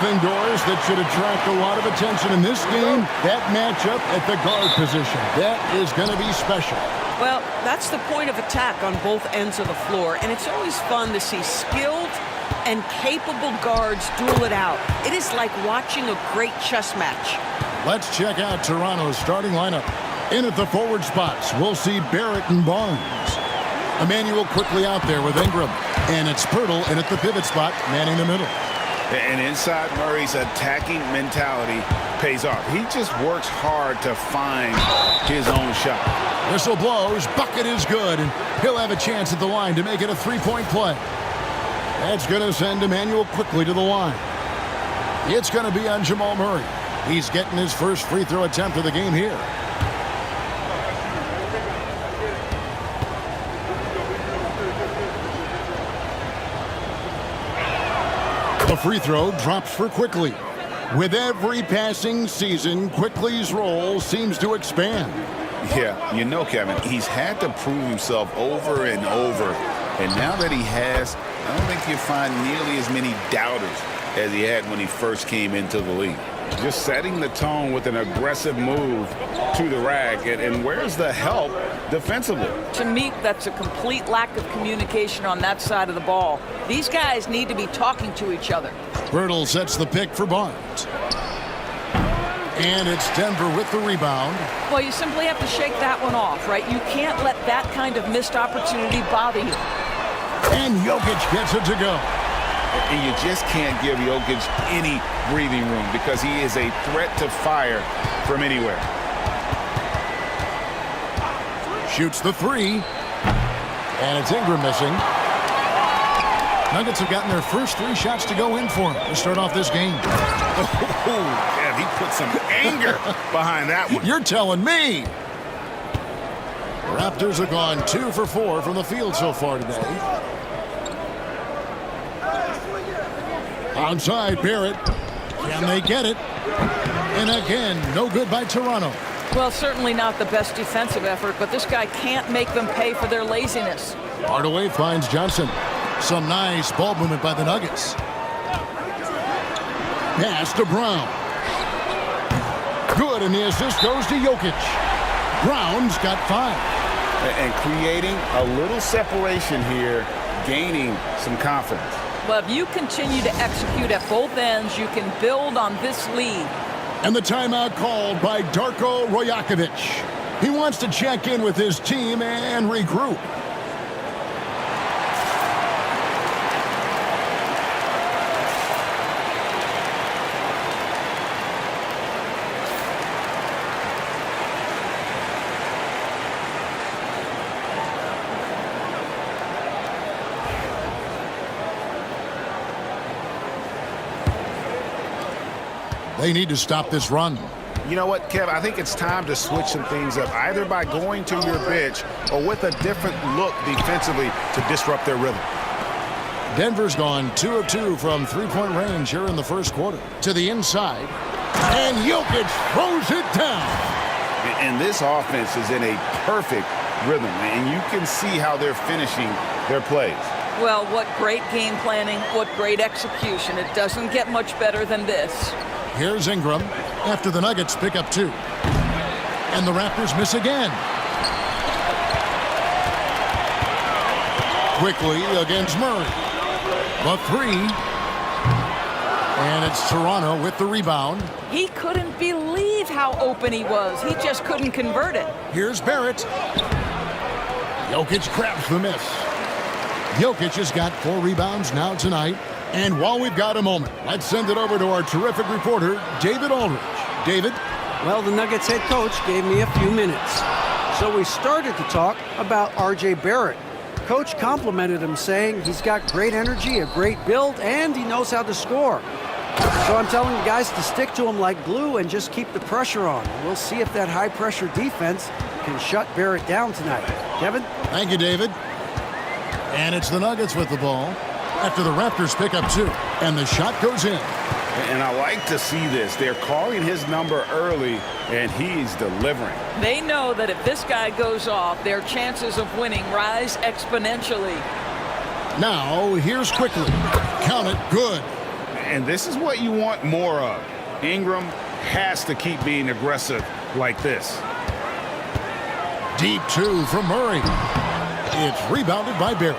Something, Doris, that should attract a lot of attention in this game, that matchup at the guard position. That is going to be special. Well, that's the point of attack on both ends of the floor, and it's always fun to see skilled and capable guards duel it out. It is like watching a great chess match. Let's check out Toronto's starting lineup. In at the forward spots, we'll see Barrett and Barnes. Emmanuel quickly out there with Ingram. And it's Pirtle in at the pivot spot, manning the middle. And inside, Murray's attacking mentality pays off. He just works hard to find his own shot. Whistle blows, bucket is good, and he'll have a chance at the line to make it a three-point play. That's going to send Emmanuel quickly to the line. It's going to be on Jamal Murray. He's getting his first free throw attempt of the game here. The free throw drops for Quickly. With every passing season, Quickly's role seems to expand. Yeah, you know, Kevin, he's had to prove himself over and over. And now that he has, I don't think you'll find nearly as many doubters as he had when he first came into the league. Just setting the tone with an aggressive move to the rack. And where's the help defensively? To me, that's a complete lack of communication on that side of the ball. These guys need to be talking to each other. Pirtle sets the pick for Barnes. And it's Denver with the rebound. Well, you simply have to shake that one off, right? You can't let that kind of missed opportunity bother you. And Jokic gets it to go. And you just can't give Jokic any breathing room because he is a threat to fire from anywhere. Shoots the three. And it's Ingram missing. Nuggets have gotten their first three shots to go in for him to start off this game. Oh, yeah, he put some anger behind that one. You're telling me. The Raptors have gone 2 for 4 from the field so far today. Onside, Barrett. Can they get it? And again, no good by Toronto. Well, certainly not the best defensive effort, but this guy can't make them pay for their laziness. Hardaway finds Johnson. Some nice ball movement by the Nuggets. Pass to Brown. Good, and the assist goes to Jokic. Brown's got 5. And creating a little separation here, gaining some confidence. Well, if you continue to execute at both ends, you can build on this lead. And the timeout called by Darko Rajakovic. He wants to check in with his team and regroup. They need to stop this run. You know what, Kev? I think it's time to switch some things up, either by going to your bench or with a different look defensively to disrupt their rhythm. Denver's gone 2 of 2 from three-point range here in the first quarter. To the inside. And Jokic throws it down. And this offense is in a perfect rhythm, and you can see how they're finishing their plays. Well, what great game planning, what great execution. It doesn't get much better than this. Here's Ingram after the Nuggets pick up 2. And the Raptors miss again. Quickly against Murray. The 3. And it's Toronto with the rebound. He couldn't believe how open he was. He just couldn't convert it. Here's Barrett. Jokic grabs the miss. Jokic has got 4 rebounds now tonight. And while we've got a moment, let's send it over to our terrific reporter, David Aldridge. David? Well, the Nuggets head coach gave me a few minutes. So we started to talk about R.J. Barrett. Coach complimented him, saying he's got great energy, a great build, and he knows how to score. So I'm telling the guys to stick to him like glue and just keep the pressure on. We'll see if that high-pressure defense can shut Barrett down tonight. Kevin? Thank you, David. And it's the Nuggets with the ball after the Raptors pick up 2. And the shot goes in. And I like to see this. They're calling his number early, and he's delivering. They know that if this guy goes off, their chances of winning rise exponentially. Now, here's Quickly. Count it, good. And this is what you want more of. Ingram has to keep being aggressive like this. Deep two from Murray. It's rebounded by Barrett.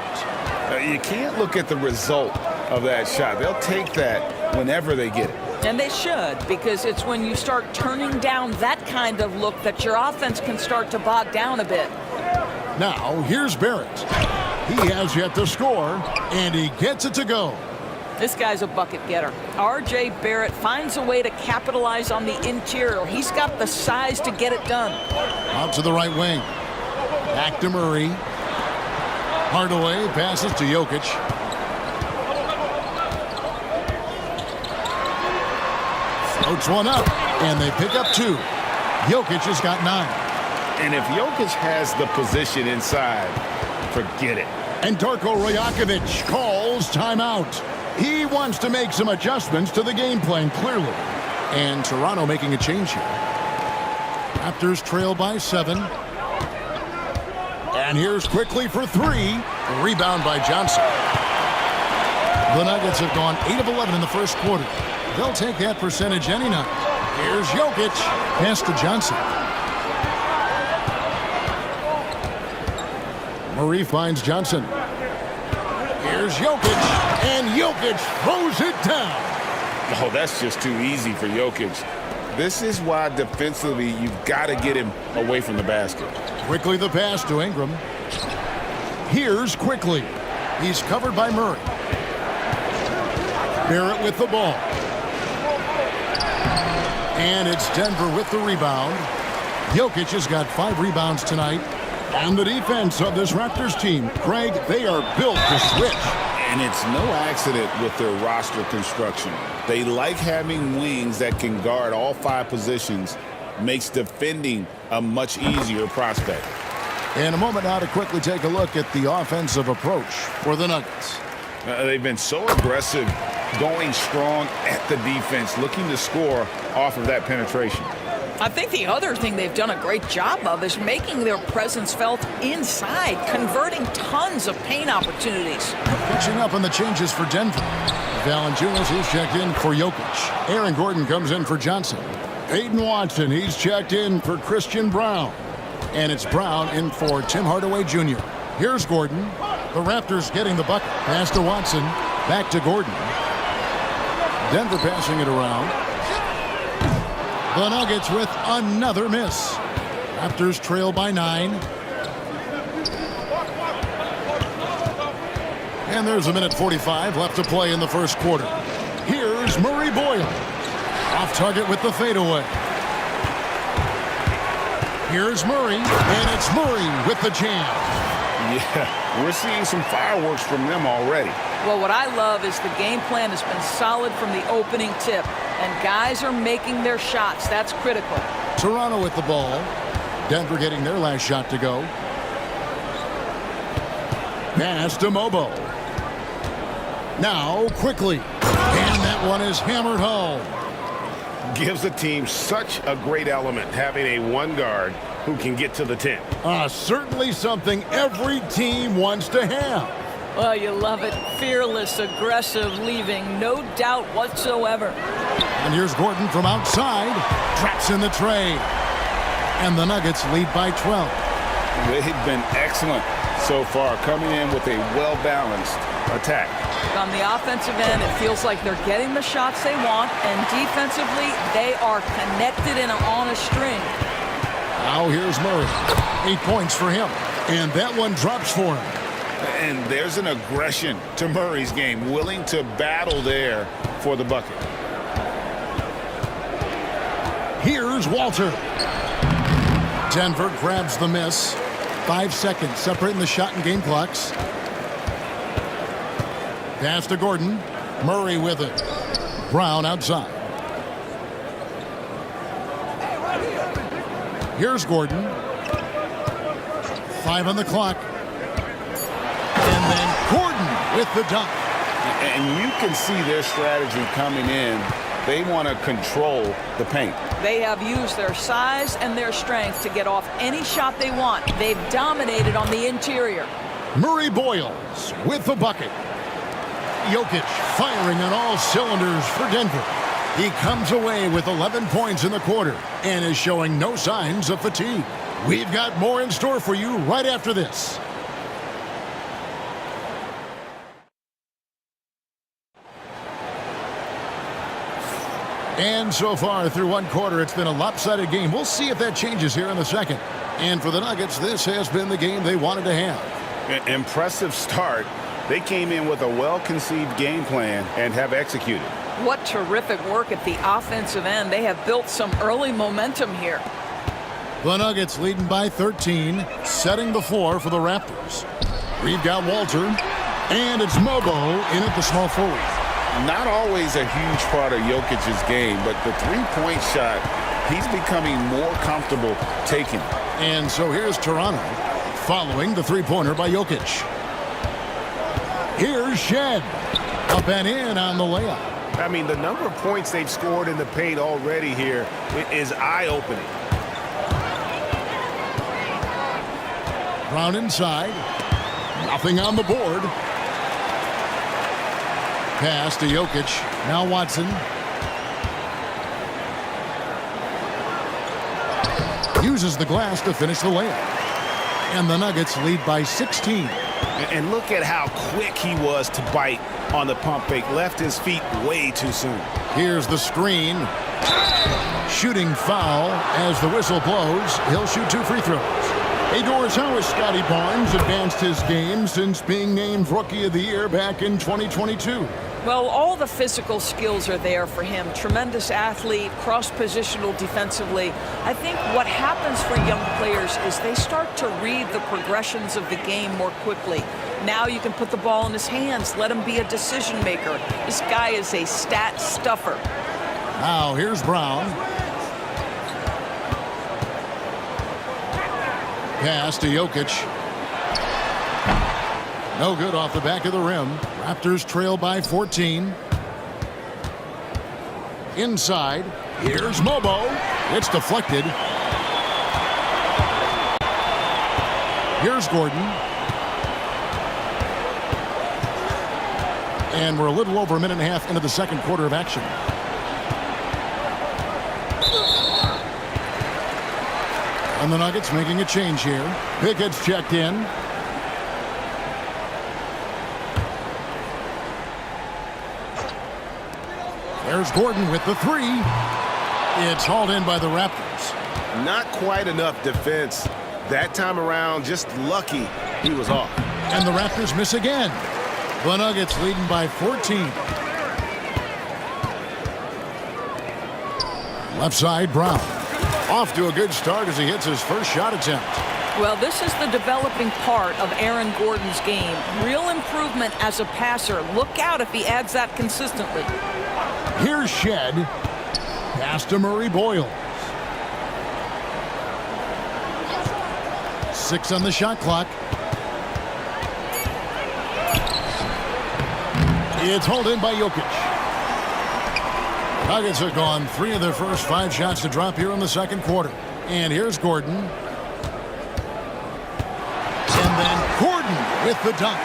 You can't look at the result of that shot. They'll take that whenever they get it. And they should, because it's when you start turning down that kind of look that your offense can start to bog down a bit. Now, here's Barrett. He has yet to score, and he gets it to go. This guy's a bucket getter. R.J. Barrett finds a way to capitalize on the interior. He's got the size to get it done. Out to the right wing. Back to Murray. Hardaway passes to Jokic. Floats one up, and they pick up two. Jokic has got 9. And if Jokic has the position inside, forget it. And Darko Rajakovic calls timeout. He wants to make some adjustments to the game plan, clearly. And Toronto making a change here. Raptors trail by 7. And here's quickly for 3. Rebound by Johnson. The Nuggets have gone 8 of 11 in the first quarter. They'll take that percentage any night. Here's Jokic. Pass to Johnson. Murray finds Johnson. Here's Jokic. And Jokic throws it down. Oh, that's just too easy for Jokic. This is why defensively you've got to get him away from the basket. Quickly the pass to Ingram. Here's Quickly. He's covered by Murray. Barrett with the ball. And it's Denver with the rebound. Jokic has got 5 rebounds tonight. And the defense of this Raptors team, Craig, they are built to switch. And it's no accident with their roster construction. They like having wings that can guard all 5 positions. Makes defending a much easier prospect. In a moment now to quickly take a look at the offensive approach for the Nuggets. They've been so aggressive, going strong at the defense, looking to score off of that penetration. I think the other thing they've done a great job of is making their presence felt inside, converting tons of paint opportunities. Catching up on the changes for Denver. Valanciunas is checked in for Jokic. Aaron Gordon comes in for Johnson. Peyton Watson, he's checked in for Christian Brown. And it's Brown in for Tim Hardaway Jr. Here's Gordon. The Raptors getting the bucket. Pass to Watson. Back to Gordon. Denver passing it around. The Nuggets with another miss. Raptors trail by 9. And there's 1:45 left to play in the first quarter. Here's Murray Boyle. Off target with the fadeaway. Here's Murray, and it's Murray with the jam. Yeah, we're seeing some fireworks from them already. Well, what I love is the game plan has been solid from the opening tip, and guys are making their shots. That's critical. Toronto with the ball. Denver getting their last shot to go. Pass to Mobo. Now, quickly. And that one is hammered home. Gives the team such a great element, having a one guard who can get to the 10. Certainly something every team wants to have. Well, you love it. Fearless, aggressive, leaving no doubt whatsoever. And here's Gordon from outside. Traps in the trade. And the Nuggets lead by 12. They've been excellent so far, coming in with a well-balanced attack. On the offensive end, it feels like they're getting the shots they want, and defensively, they are connected and on a string. Now here's Murray. 8 points for him. And that one drops for him. And there's an aggression to Murray's game, willing to battle there for the bucket. Here's Walter. Denver grabs the miss. 5 seconds separating the shot and game clocks. Pass to Gordon. Murray with it. Brown outside. Here's Gordon. 5 on the clock. And then Gordon with the dunk. And you can see their strategy coming in. They want to control the paint. They have used their size and their strength to get off any shot they want. They've dominated on the interior. Murray Boyles with the bucket. Jokic firing on all cylinders for Denver. He comes away with 11 points in the quarter and is showing no signs of fatigue. We've got more in store for you right after this. And so far through one quarter, it's been a lopsided game. We'll see if that changes here in the second. And for the Nuggets, this has been the game they wanted to have. Impressive start. They came in with a well-conceived game plan and have executed. What terrific work at the offensive end. They have built some early momentum here. The Nuggets leading by 13, setting the floor for the Raptors. We've got Walter, and it's Mobo in at the small forward. Not always a huge part of Jokic's game, but the three-point shot, he's becoming more comfortable taking. And so here's Toronto, following the three-pointer by Jokic. Here's Shed, up and in on the layup. I mean, the number of points they've scored in the paint already here is eye-opening. Brown inside, nothing on the board. Pass to Jokic. Now Watson. Uses the glass to finish the layup. And the Nuggets lead by 16. And look at how quick he was to bite on the pump fake. Left his feet way too soon. Here's the screen. Shooting foul as the whistle blows. He'll shoot 2 free throws. Hey, Doris, how has Scotty Barnes advanced his game since being named Rookie of the Year back in 2022? Well, all the physical skills are there for him. Tremendous athlete, cross-positional defensively. I think what happens for young players is they start to read the progressions of the game more quickly. Now you can put the ball in his hands, let him be a decision maker. This guy is a stat stuffer. Now here's Brown. Pass to Jokic. No good off the back of the rim. Raptors trail by 14. Inside. Here's Mobo. It's deflected. Here's Gordon. And we're a little over a minute and a half into the second quarter of action. And the Nuggets making a change here. Pickett's checked in. There's Gordon with the three. It's hauled in by the Raptors. Not quite enough defense. That time around, just lucky he was off. And the Raptors miss again. The Nuggets leading by 14. Left side, Brown. Off to a good start as he hits his first shot attempt. Well, this is the developing part of Aaron Gordon's game. Real improvement as a passer. Look out if he adds that consistently. Here's Shed. Pass to Murray Boyle. 6 on the shot clock. It's hauled in by Jokic. Nuggets have gone 3 of their first 5 shots to drop here in the second quarter. And here's Gordon. And then Gordon with the dunk.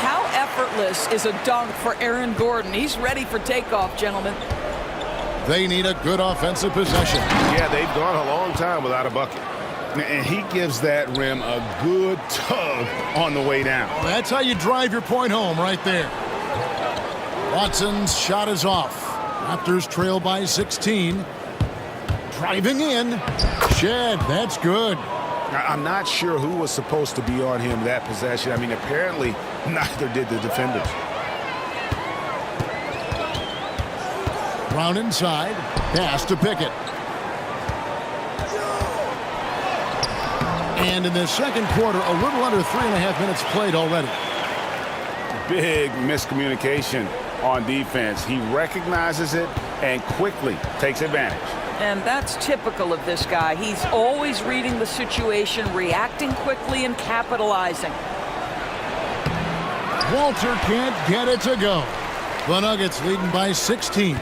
How effortless is a dunk for Aaron Gordon? He's ready for takeoff, gentlemen. They need a good offensive possession. Yeah, they've gone a long time without a bucket. And he gives that rim a good tug on the way down. Well, that's how you drive your point home right there. Watson's shot is off. Raptors trail by 16. Driving in. Shed, that's good. I'm not sure who was supposed to be on him that possession. I mean, apparently neither did the defenders. Brown inside. Pass to Pickett. And in the second quarter, a little under 3.5 minutes played already. Big miscommunication on defense. He recognizes it and quickly takes advantage. And that's typical of this guy. He's always reading the situation, reacting quickly, and capitalizing. Walter can't get it to go. The Nuggets leading by 16.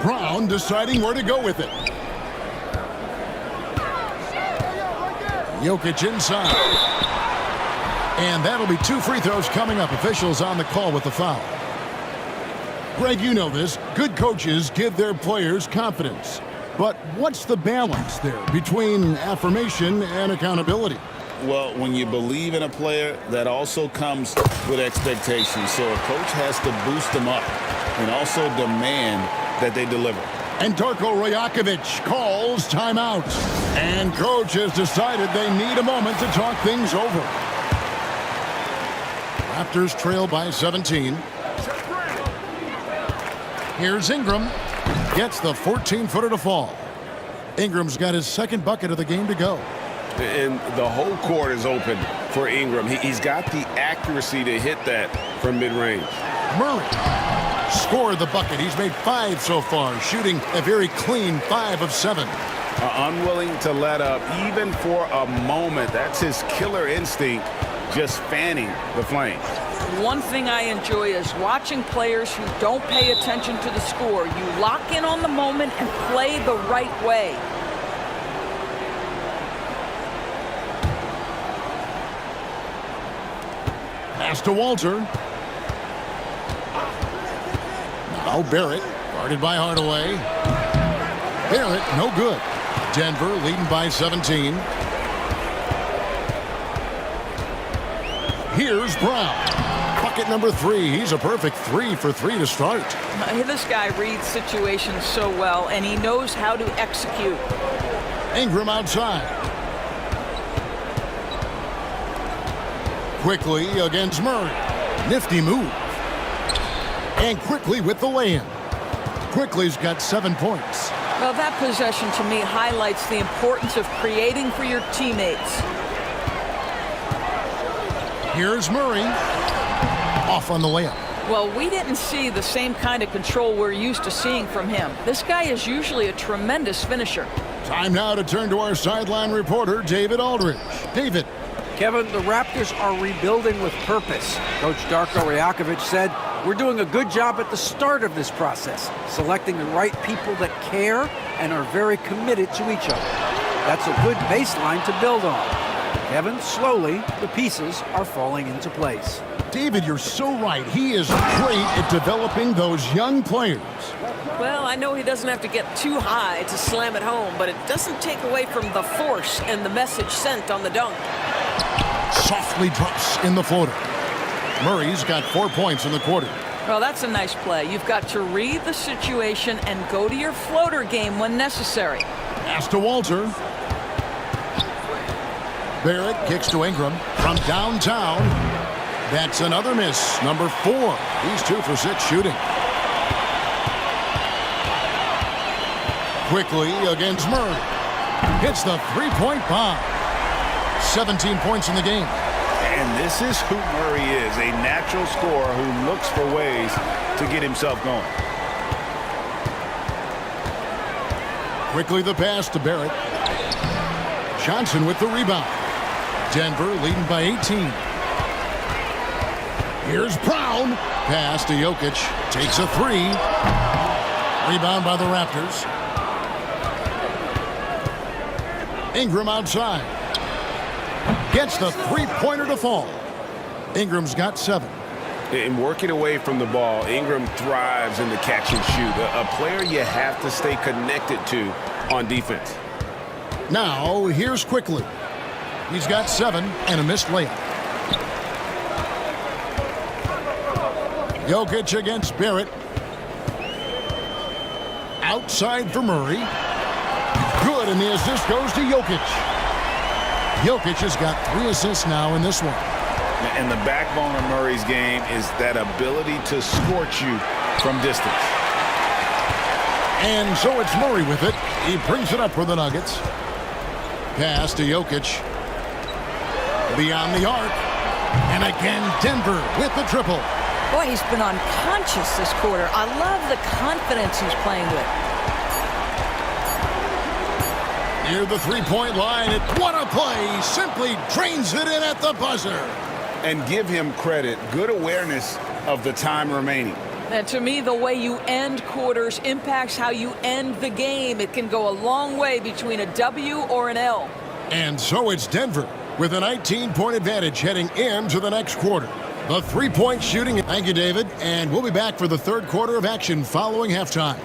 Brown deciding where to go with it. Jokic inside. And that'll be 2 free throws coming up. Officials on the call with the foul. Greg, you know this. Good coaches give their players confidence. But what's the balance there between affirmation and accountability? Well, when you believe in a player, that also comes with expectations. So a coach has to boost them up and also demand that they deliver. And Darko Rajakovic calls timeout. And coach has decided they need a moment to talk things over. Raptors trail by 17. Here's Ingram. Gets the 14-footer to fall. Ingram's got his second bucket of the game to go. And the whole court is open for Ingram. He's got the accuracy to hit that from mid-range. Murray scored the bucket. He's made 5 so far, shooting a very clean 5 of 7. Unwilling to let up even for a moment. That's his killer instinct, just fanning the flames. One thing I enjoy is watching players who don't pay attention to the score. You lock in on the moment and play the right way. Pass to Walter. Now Barrett, guarded by Hardaway. Barrett, no good. Denver leading by 17. Here's Brown. Bucket number 3. He's a perfect 3 for 3 to start. This guy reads situations so well, and he knows how to execute. Ingram outside. Quickly against Murray. Nifty move. And Quickly with the lay-in. Quickly's got 7 points. Well, that possession to me highlights the importance of creating for your teammates. Here's Murray. Off on the layup. Well, we didn't see the same kind of control we're used to seeing from him. This guy is usually a tremendous finisher. Time now to turn to our sideline reporter, David Aldridge. David. Kevin, the Raptors are rebuilding with purpose. Coach Darko Rajakovic said, "We're doing a good job at the start of this process, selecting the right people that care and are very committed to each other. That's a good baseline to build on." Kevin, slowly, the pieces are falling into place. David, you're so right. He is great at developing those young players. Well, I know he doesn't have to get too high to slam it home, but it doesn't take away from the force and the message sent on the dunk. Softly drops in the floater. Murray's got 4 points in the quarter. Well, that's a nice play. You've got to read the situation and go to your floater game when necessary. Pass to Walter. Barrett kicks to Ingram from downtown. That's another miss. Number 4. He's 2 for 6 shooting. Quickly against Murray. Hits the 3-point bomb. 17 points in the game. And this is who Murray is, a natural scorer who looks for ways to get himself going. Quickly the pass to Barrett. Johnson with the rebound. Denver leading by 18. Here's Brown. Pass to Jokic. Takes a 3. Rebound by the Raptors. Ingram outside. Gets the 3-pointer to fall. Ingram's got 7. In working away from the ball, Ingram thrives in the catch and shoot. A player you have to stay connected to on defense. Now, here's Quickly. He's got 7 and a missed layup. Jokic against Barrett. Outside for Murray. Good, and the assist goes to Jokic. Jokic has got 3 assists now in this one. And the backbone of Murray's game is that ability to scorch you from distance. And so it's Murray with it. He brings it up for the Nuggets. Pass to Jokic. Beyond the arc. And again, Denver with the triple. Boy, he's been unconscious this quarter. I love the confidence he's playing with. Near the 3-point line, what a play. Simply drains it in at the buzzer. And give him credit. Good awareness of the time remaining. And to me, the way you end quarters impacts how you end the game. It can go a long way between a W or an L. And so it's Denver with a 19-point advantage heading into the next quarter. The three-point shooting. Thank you, David. And we'll be back for the third quarter of action following halftime.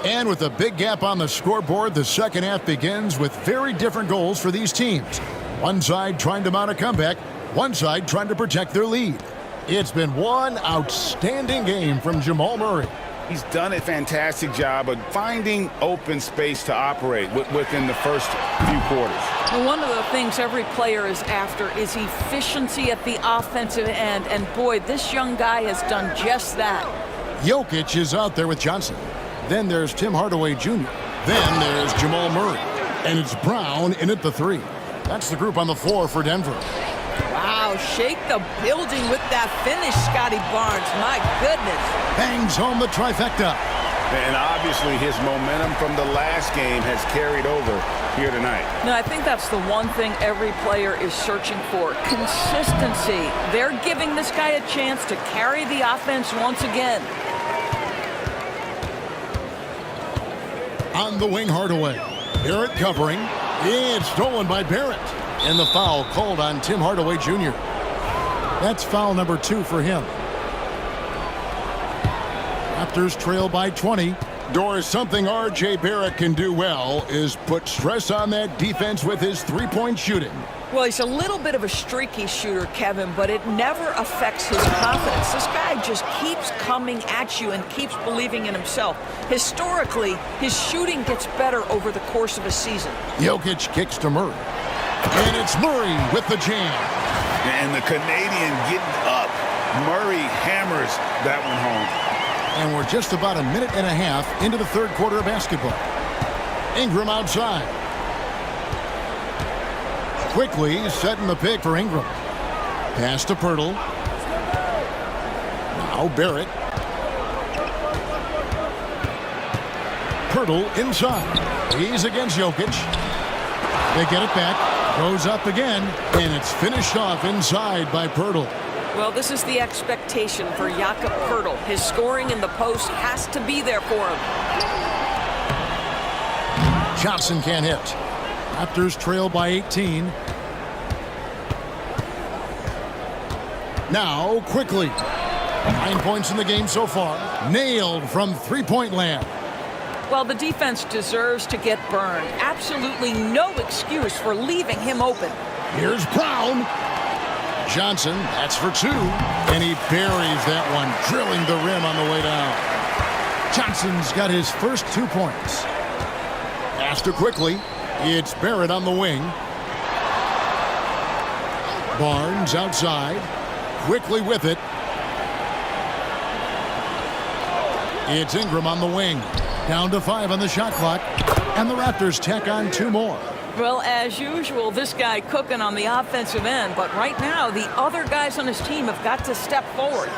And with a big gap on the scoreboard, the second half begins with very different goals for these teams. One side trying to mount a comeback, one side trying to protect their lead. It's been one outstanding game from Jamal Murray. He's done a fantastic job of finding open space to operate within the first few quarters. Well, one of the things every player is after is efficiency at the offensive end. And boy, this young guy has done just that. Jokic is out there with Johnson. Then there's Tim Hardaway Jr. Then there's Jamal Murray. And it's Brown in at the three. That's the group on the floor for Denver. Wow, shake the building with that finish, Scotty Barnes. My goodness. Bangs home the trifecta. And obviously his momentum from the last game has carried over here tonight. No, I think that's the one thing every player is searching for. Consistency. They're giving this guy a chance to carry the offense once again. On the wing, Hardaway. Barrett covering. It's stolen by Barrett. And the foul called on Tim Hardaway Jr. That's foul number 2 for him. Raptors trail by 20. Doris, something R.J. Barrett can do well is put stress on that defense with his three-point shooting. Well, he's a little bit of a streaky shooter, Kevin, but it never affects his confidence. This guy just keeps coming at you and keeps believing in himself. Historically, his shooting gets better over the course of a season. Jokic kicks to Murray. And it's Murray with the jam. And the Canadian getting up. Murray hammers that one home. And we're just about a minute and a half into the third quarter of basketball. Ingram outside. Quickly setting the pick for Ingram. Pass to Pirtle. Now Barrett. Pirtle inside. He's against Jokic. They get it back. Goes up again. And it's finished off inside by Pirtle. Well, this is the expectation for Jakob Pirtle. His scoring in the post has to be there for him. Johnson can't hit. Raptors trail by 18. Now, quickly. 9 points in the game so far. Nailed from three-point land. Well, the defense deserves to get burned. Absolutely no excuse for leaving him open. Here's Brown. Johnson, that's for 2. And he buries that one, drilling the rim on the way down. Johnson's got his first 2 points. Pass to quickly. It's Barrett on the wing. Barnes outside. Quickly with it. It's Ingram on the wing. Down to 5 on the shot clock. And the Raptors tack on 2 more. Well, as usual, this guy cooking on the offensive end. But right now, the other guys on his team have got to step forward.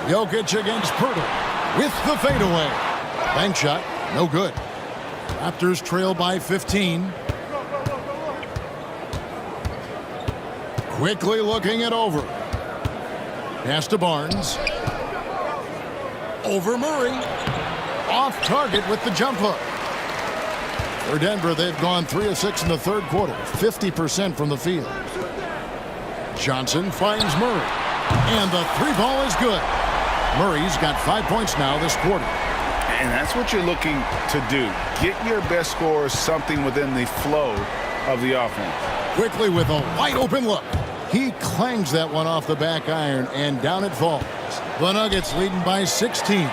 Jokic against Pirtle with the fadeaway. Bank shot, no good. Raptors trail by 15. Quickly looking it over. Pass to Barnes. Over Murray. Off target with the jump hook. For Denver, they've gone 3 of 6 in the third quarter. 50% from the field. Johnson finds Murray. And the 3-ball is good. Murray's got 5 points now this quarter. And that's what you're looking to do. Get your best scorers something within the flow of the offense. Quickly with a wide open look. He clangs that one off the back iron, and down it falls. The Nuggets leading by 16.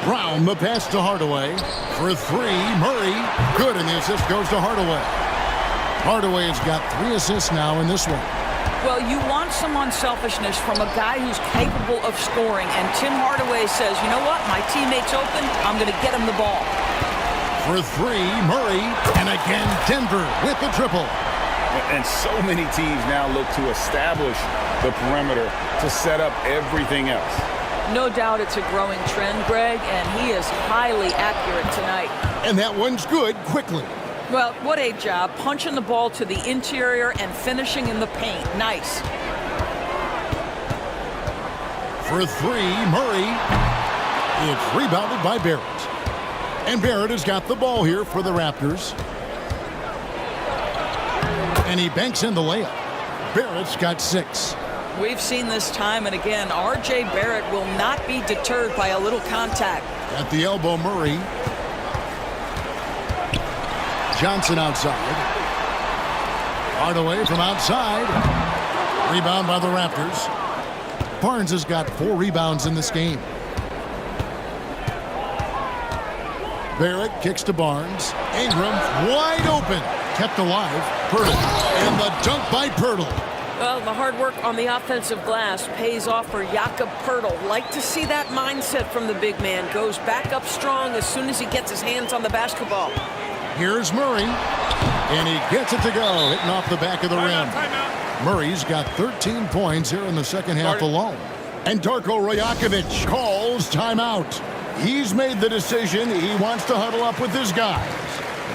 Brown, the pass to Hardaway. For 3, Murray. Good, and the assist goes to Hardaway. Hardaway has got 3 assists now in this one. Well, you want some unselfishness from a guy who's capable of scoring. And Tim Hardaway says, you know what? My teammate's open. I'm going to get him the ball. For three, Murray. And again, Denver with the triple. And so many teams now look to establish the perimeter to set up everything else. No doubt it's a growing trend, Greg, and he is highly accurate tonight. And that one's good quickly. Well, what a job. Punching the ball to the interior and finishing in the paint. Nice. For three, Murray. It's rebounded by Barrett. And Barrett has got the ball here for the Raptors. And he banks in the layup. Barrett's got 6. We've seen this time and again. R.J. Barrett will not be deterred by a little contact. At the elbow, Murray. Johnson outside. Hardaway from outside. Rebound by the Raptors. Barnes has got 4 rebounds in this game. Barrett kicks to Barnes. Ingram wide open. Kept alive. Pirtle. And the dunk by Pirtle. Well, the hard work on the offensive glass pays off for Jakob Pirtle. Like to see that mindset from the big man. Goes back up strong as soon as he gets his hands on the basketball. Here's Murray. And he gets it to go. Hitting off the back of the rim. Murray's got 13 points here in the second half alone. And Darko Rajakovic calls timeout. He's made the decision. He wants to huddle up with his guys.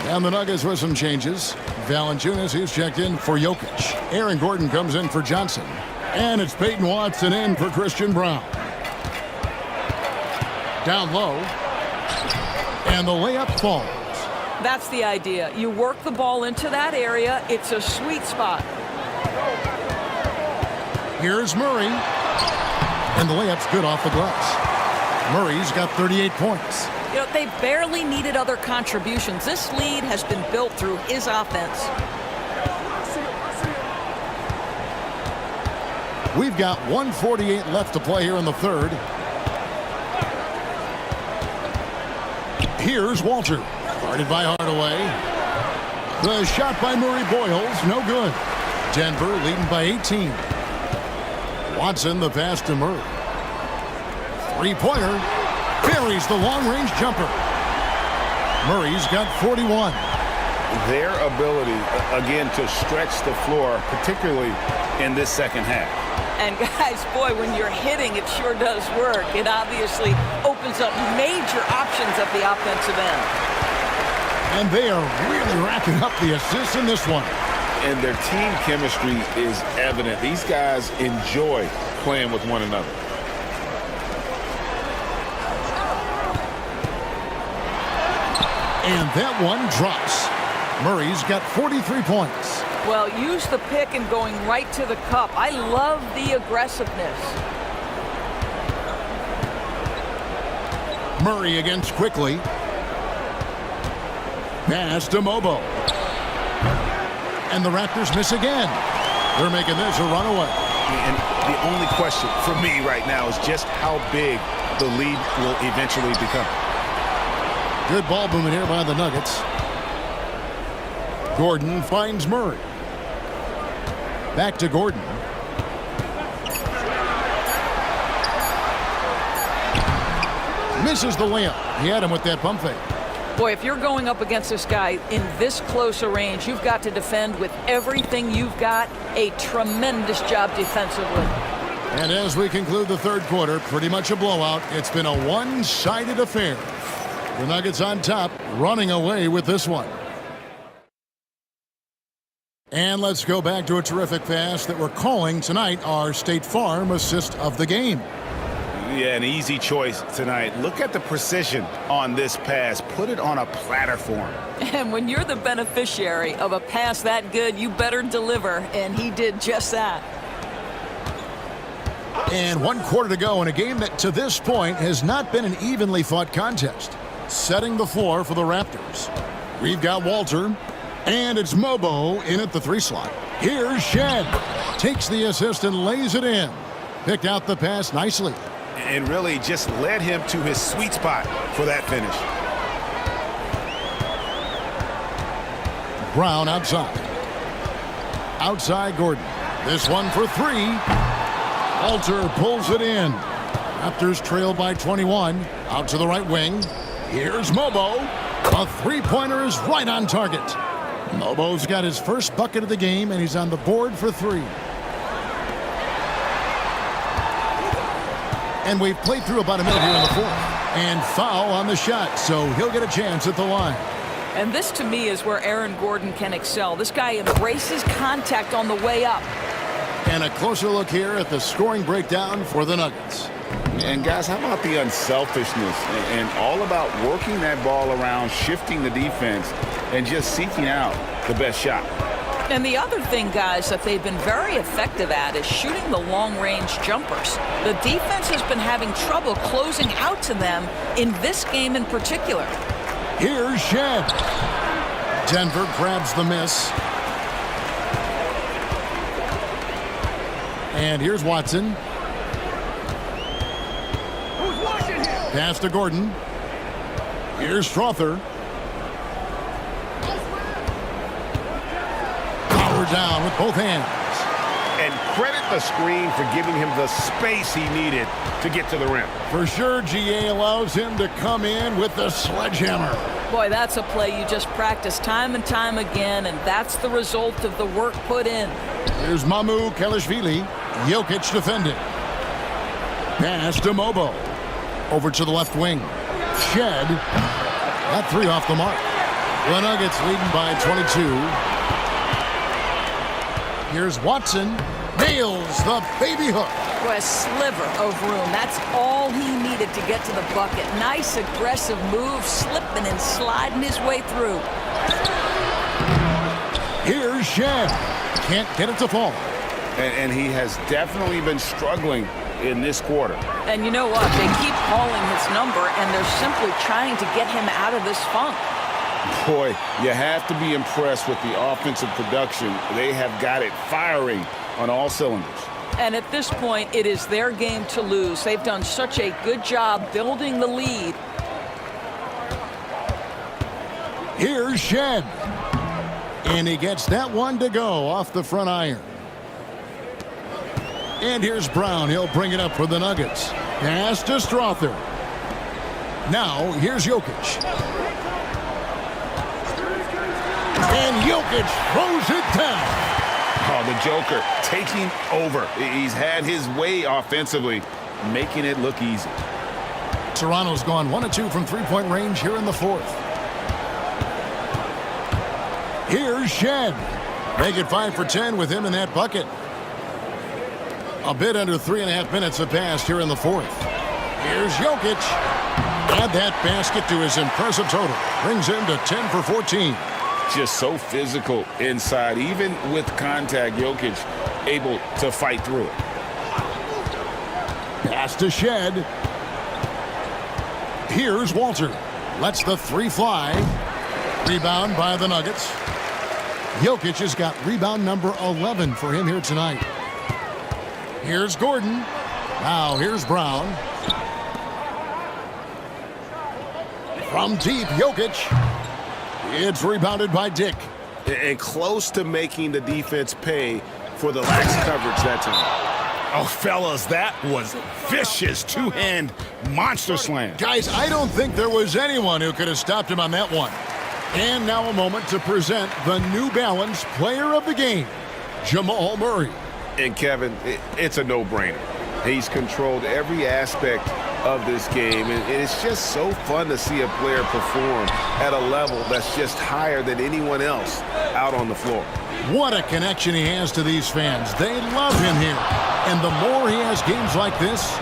And the Nuggets with some changes. Valanciunas, he's checked in for Jokic. Aaron Gordon comes in for Johnson. And it's Peyton Watson in for Christian Brown. Down low. And the layup falls. That's the idea. You work the ball into that area. It's a sweet spot. Here's Murray. And the layup's good off the glass. Murray's got 38 points. You know, they barely needed other contributions. This lead has been built through his offense. We've got 1:48 left to play here in the third. Here's Walter. Guarded by Hardaway. The shot by Murray Boyles, no good. Denver leading by 18. Watson, the pass to Murray. Three-pointer. Buries the long-range jumper. Murray's got 41. Their ability, again, to stretch the floor, particularly in this second half. And guys, boy, when you're hitting, it sure does work. It obviously opens up major options at the offensive end. And they are really racking up the assists in this one. And their team chemistry is evident. These guys enjoy playing with one another. And that one drops. Murray's got 43 points. Well, use the pick and going right to the cup. I love the aggressiveness. Murray against quickly. Pass to Mobo. And the Raptors miss again. They're making this a runaway. And the only question for me right now is just how big the lead will eventually become. Good ball movement here by the Nuggets. Gordon finds Murray. Back to Gordon. Misses the layup. He had him with that pump fake. Boy, if you're going up against this guy in this close a range, you've got to defend with everything you've got. A tremendous job defensively. And as we conclude the third quarter, pretty much a blowout. It's been a one-sided affair. The Nuggets on top, running away with this one. And let's go back to a terrific pass that we're calling tonight our State Farm assist of the game. Yeah, an easy choice tonight. Look at the precision on this pass. Put it on a platter for him. And when you're the beneficiary of a pass that good, you better deliver. And he did just that. And 1 quarter to go in a game that to this point has not been an evenly fought contest. Setting the floor for the Raptors. We've got Walter. And it's Mobo in at the 3 slot. Here's Shed. Takes the assist and lays it in. Picked out the pass nicely. And really just led him to his sweet spot for that finish. Brown outside. Outside Gordon. This one for three. Walter pulls it in. Raptors trail by 21. Out to the right wing. Here's Mobo. A three-pointer is right on target. Mobo's got his first bucket of the game, and he's on the board for three. And we've played through about a minute here in the fourth. And foul on the shot, so he'll get a chance at the line. And this, to me, is where Aaron Gordon can excel. This guy embraces contact on the way up. And a closer look here at the scoring breakdown for the Nuggets. And, guys, how about the unselfishness and all about working that ball around, shifting the defense, and just seeking out the best shot. And the other thing, guys, that they've been very effective at is shooting the long-range jumpers. The defense has been having trouble closing out to them in this game in particular. Here's Shed. Denver grabs the miss. And here's Watson. Pass to Gordon. Here's Strother. Power down with both hands. And credit the screen for giving him the space he needed to get to the rim. For sure, GA allows him to come in with the sledgehammer. Boy, that's a play you just practice time and time again, and that's the result of the work put in. Here's Mamu Kelishvili. Jokic defending. Pass to Mobo. Over to the left wing. Shed. That three off the mark. The Nuggets leading by 22. Here's Watson. Nails the baby hook. Boy, a sliver of room. That's all he needed to get to the bucket. Nice aggressive move, slipping and sliding his way through. Here's Shed. Can't get it to fall. And he has definitely been struggling in this quarter. And you know what? They keep calling his number, and they're simply trying to get him out of this funk. Boy, you have to be impressed with the offensive production. They have got it firing on all cylinders. And at this point, it is their game to lose. They've done such a good job building the lead. Here's Shed. And he gets that one to go off the front iron. And here's Brown. He'll bring it up for the Nuggets. Pass to Strother. Now, here's Jokic. And Jokic throws it down. Oh, the Joker taking over. He's had his way offensively, making it look easy. Toronto's gone 1 of 2 from three-point range here in the fourth. Here's Shed. Make it 5 for 10 with him in that bucket. A bit under 3.5 minutes have passed here in the fourth. Here's Jokic. Add that basket to his impressive total. Brings him to 10 for 14. Just so physical inside. Even with contact, Jokic able to fight through it. Pass to Shed. Here's Walter. Lets the three fly. Rebound by the Nuggets. Jokic has got rebound number 11 for him here tonight. Here's Gordon. Now here's Brown. From deep, Jokic. It's rebounded by Dick. And close to making the defense pay for the lax coverage that time. Oh, fellas, that was vicious two-hand monster slam. Guys, I don't think there was anyone who could have stopped him on that one. And now a moment to present the New Balance Player of the Game, Jamal Murray. And Kevin, it's a no-brainer. He's controlled every aspect of this game, and it's just so fun to see a player perform at a level that's just higher than anyone else out on the floor. What a connection he has to these fans. They love him here. And the more he has games like this,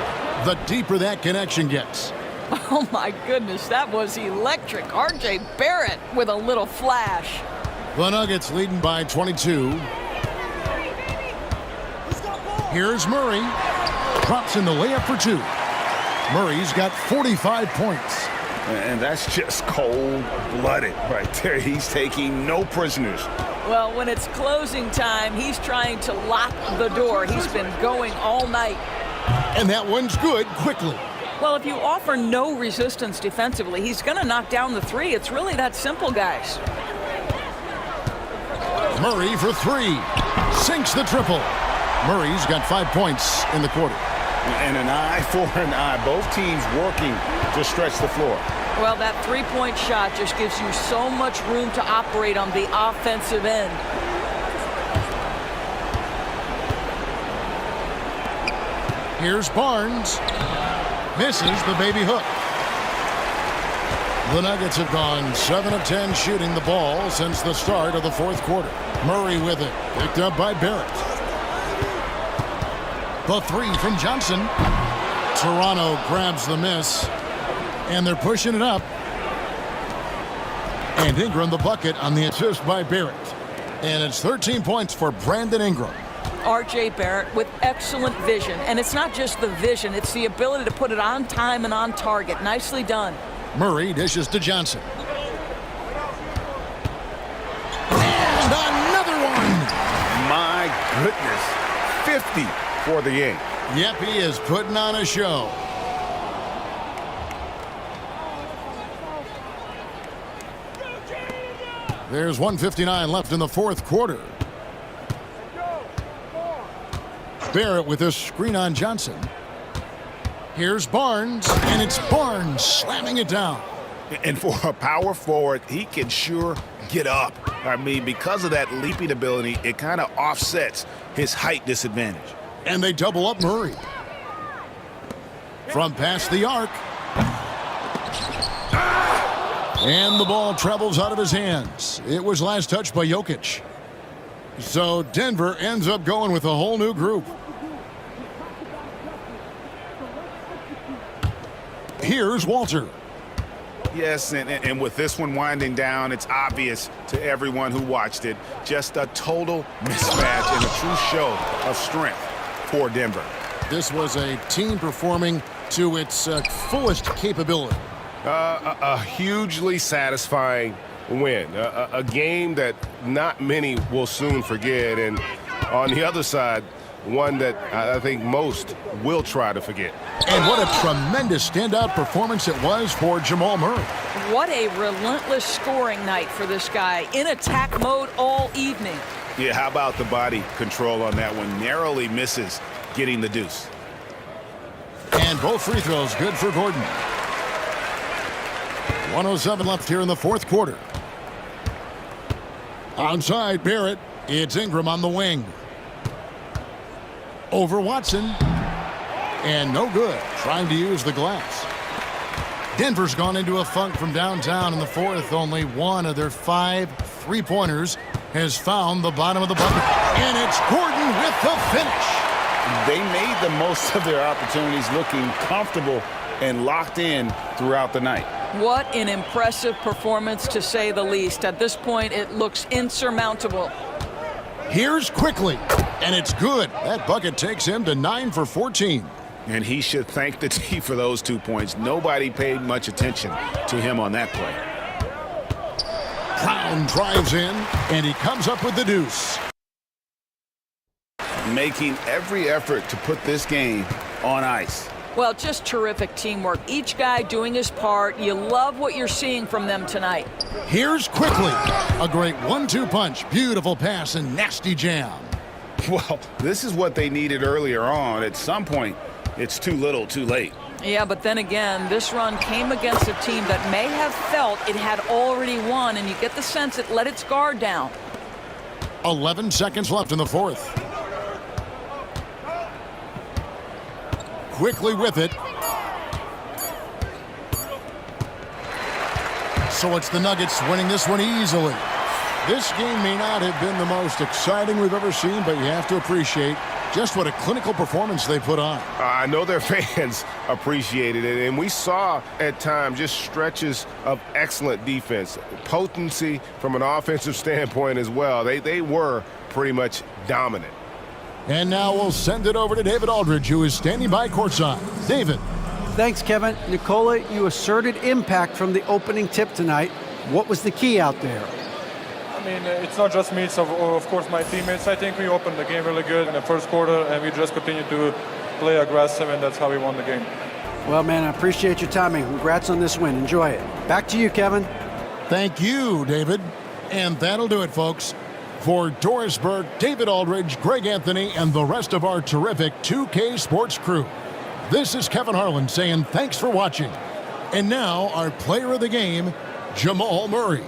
the deeper that connection gets. Oh, my goodness, that was electric. R.J. Barrett with a little flash. The Nuggets leading by 22. Here's Murray. Drops in the layup for two. Murray's got 45 points. And that's just cold-blooded right there. He's taking no prisoners. Well, when it's closing time, he's trying to lock the door. He's been going all night. And that one's good quickly. Well, if you offer no resistance defensively, he's going to knock down the three. It's really that simple, guys. Murray for three. Sinks the triple. Murray's got 5 points in the quarter. And an eye for an eye. Both teams working to stretch the floor. Well, that three-point shot just gives you so much room to operate on the offensive end. Here's Barnes. Misses the baby hook. The Nuggets have gone 7 of 10 shooting the ball since the start of the fourth quarter. Murray with it. Picked up by Barrett. The three from Johnson. Toronto grabs the miss. And they're pushing it up. And Ingram the bucket on the assist by Barrett. And it's 13 points for Brandon Ingram. R.J. Barrett with excellent vision. And it's not just the vision, it's the ability to put it on time and on target. Nicely done. Murray dishes to Johnson. And another one. My goodness. 50 for the game. Yep, he is putting on a show. There's 1:59 left in the fourth quarter. Barrett with this screen on Johnson. Here's Barnes, and it's Barnes slamming it down. And for a power forward, he can sure get up. I mean, because of that leaping ability, it kind of offsets his height disadvantage. And they double up Murray. From past the arc. And the ball travels out of his hands. It was last touched by Jokic. So Denver ends up going with a whole new group. Here's Walter. Yes, and with this one winding down, it's obvious to everyone who watched it. Just a total mismatch and a true show of strength for Denver. This was a team performing to its fullest capability. A hugely satisfying win. A game that not many will soon forget. And on the other side, one that I think most will try to forget. And what a tremendous standout performance it was for Jamal Murray. What a relentless scoring night for this guy. In attack mode all evening. Yeah, how about the body control on that one? Narrowly misses getting the deuce. And both free throws good for Gordon. 1:07 left here in the fourth quarter. Outside Barrett. It's Ingram on the wing. Over Watson. And no good. Trying to use the glass. Denver's gone into a funk from downtown in the fourth. Only one of their 5 three-pointers has found the bottom of the bucket. And it's Gordon with the finish. They made the most of their opportunities, looking comfortable and locked in throughout the night. What an impressive performance, to say the least. At this point, it looks insurmountable. Here's Quickly, and it's good. That bucket takes him to 9 for 14. And he should thank the team for those 2 points. Nobody paid much attention to him on that play. Brown drives in, and he comes up with the deuce. Making every effort to put this game on ice. Well, just terrific teamwork. Each guy doing his part. You love what you're seeing from them tonight. Here's Quickly. A great 1-2 punch. Beautiful pass and nasty jam. Well, this is what they needed earlier on. At some point, it's too little, too late. Yeah, but then again, this run came against a team that may have felt it had already won, and you get the sense it let its guard down. 11 seconds left in the fourth. Quickly with it. So it's the Nuggets winning this one easily. This game may not have been the most exciting we've ever seen, but you have to appreciate just what a clinical performance they put on. I know their fans appreciated it, and we saw at times just stretches of excellent defense, potency from an offensive standpoint as well. They were pretty much dominant. And now we'll send it over to David Aldridge, who is standing by courtside. David. Thanks, Kevin. Nicola, you asserted impact from the opening tip tonight. What was the key out there? I mean, it's not just me, it's of course my teammates. I think we opened the game really good in the first quarter, and we just continued to play aggressive, and that's how we won the game. Well, man, I appreciate your timing. Congrats on this win. Enjoy it. Back to you, Kevin. Thank you, David. And that'll do it, folks. For Doris Burke, David Aldridge, Greg Anthony, and the rest of our terrific 2K Sports crew, this is Kevin Harlan saying thanks for watching. And now, our player of the game, Jamal Murray.